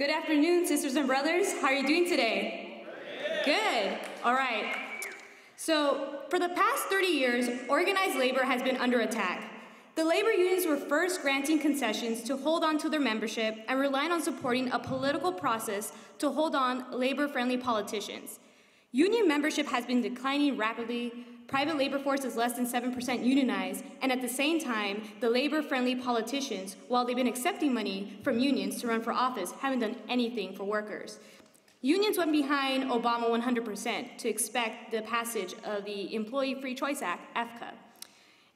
Good afternoon, sisters and brothers. How are you doing today? Good. All right. So, for the past 30 years, organized labor has been under attack. The labor unions were first granting concessions to hold on to their membership and relied on supporting a political process to hold on labor-friendly politicians. Union membership has been declining rapidly, private labor force is less than 7% unionized, and at the same time, the labor-friendly politicians, while they've been accepting money from unions to run for office, haven't done anything for workers. Unions went behind Obama 100% to expect the passage of the Employee Free Choice Act, EFCA.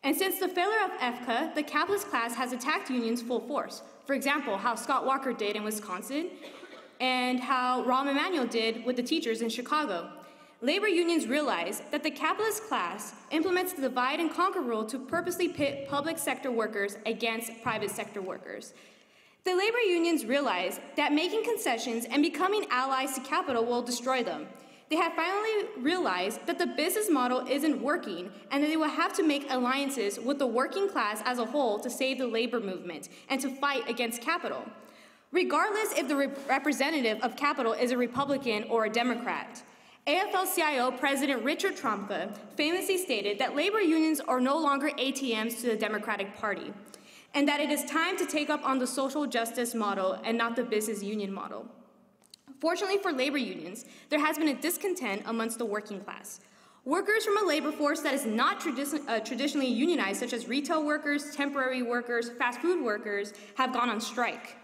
And since the failure of EFCA, the capitalist class has attacked unions full force. For example, how Scott Walker did in Wisconsin, and how Rahm Emanuel did with the teachers in Chicago. Labor unions realize that the capitalist class implements the divide and conquer rule to purposely pit public sector workers against private sector workers. The labor unions realize that making concessions and becoming allies to capital will destroy them. They have finally realized that the business model isn't working and that they will have to make alliances with the working class as a whole to save the labor movement and to fight against capital, regardless if the representative of capital is a Republican or a Democrat. AFL-CIO President Richard Trumka famously stated that labor unions are no longer ATMs to the Democratic Party, and that it is time to take up on the social justice model and not the business union model. Fortunately for labor unions, there has been a discontent amongst the working class. Workers from a labor force that is not traditionally unionized, such as retail workers, temporary workers, fast food workers, have gone on strike.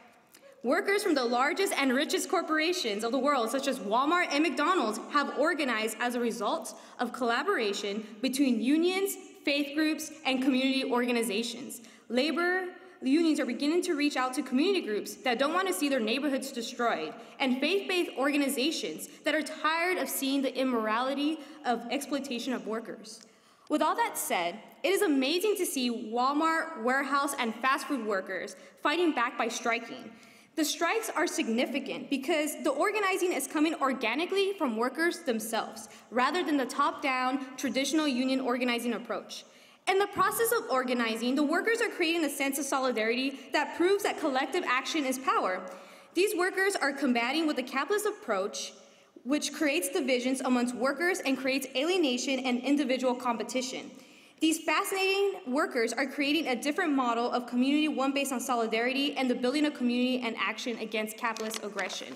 Workers from the largest and richest corporations of the world, such as Walmart and McDonald's, have organized as a result of collaboration between unions, faith groups, and community organizations. Labor unions are beginning to reach out to community groups that don't want to see their neighborhoods destroyed, and faith-based organizations that are tired of seeing the immorality of exploitation of workers. With all that said, it is amazing to see Walmart, warehouse, and fast food workers fighting back by striking. The strikes are significant because the organizing is coming organically from workers themselves, rather than the top-down, traditional union organizing approach. In the process of organizing, the workers are creating a sense of solidarity that proves that collective action is power. These workers are combating with the capitalist approach, which creates divisions amongst workers and creates alienation and individual competition. These fascinating workers are creating a different model of community, one based on solidarity and the building of community and action against capitalist aggression.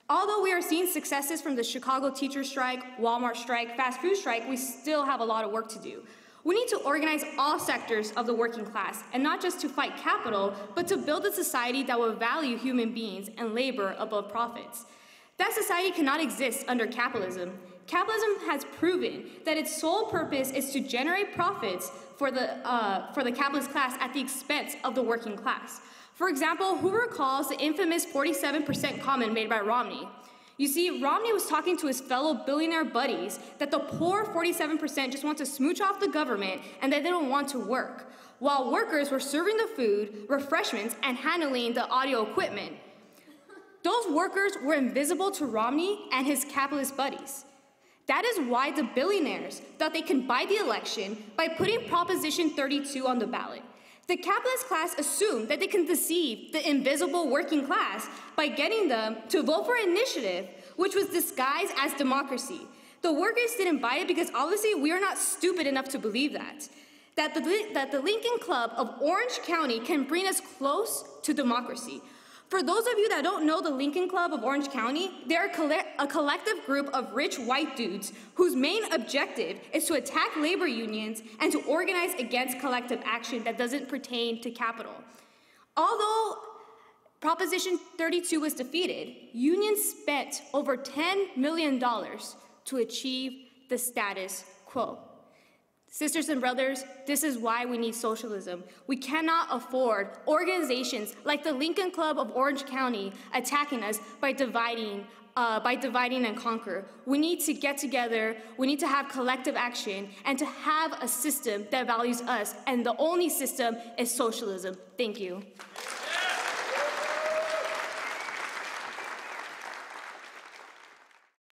Although we are seeing successes from the Chicago teacher strike, Walmart strike, fast food strike, we still have a lot of work to do. We need to organize all sectors of the working class, and not just to fight capital, but to build a society that will value human beings and labor above profits. That society cannot exist under capitalism. Capitalism has proven that its sole purpose is to generate profits for the capitalist class at the expense of the working class. For example, who recalls the infamous 47% comment made by Romney? You see, Romney was talking to his fellow billionaire buddies that the poor 47% just want to smooch off the government and that they don't want to work, while workers were serving the food, refreshments, and handling the audio equipment. Those workers were invisible to Romney and his capitalist buddies. That is why the billionaires thought they can buy the election by putting Proposition 32 on the ballot. The capitalist class assumed that they can deceive the invisible working class by getting them to vote for an initiative which was disguised as democracy. The workers didn't buy it because obviously we are not stupid enough to believe that the Lincoln Club of Orange County can bring us close to democracy. For those of you that don't know the Lincoln Club of Orange County, they're a collective group of rich white dudes whose main objective is to attack labor unions and to organize against collective action that doesn't pertain to capital. Although Proposition 32 was defeated, unions spent over $10 million to achieve the status quo. Sisters and brothers, this is why we need socialism. We cannot afford organizations like the Lincoln Club of Orange County attacking us by dividing and conquer. We need to get together, we need to have collective action, and to have a system that values us, and the only system is socialism. Thank you.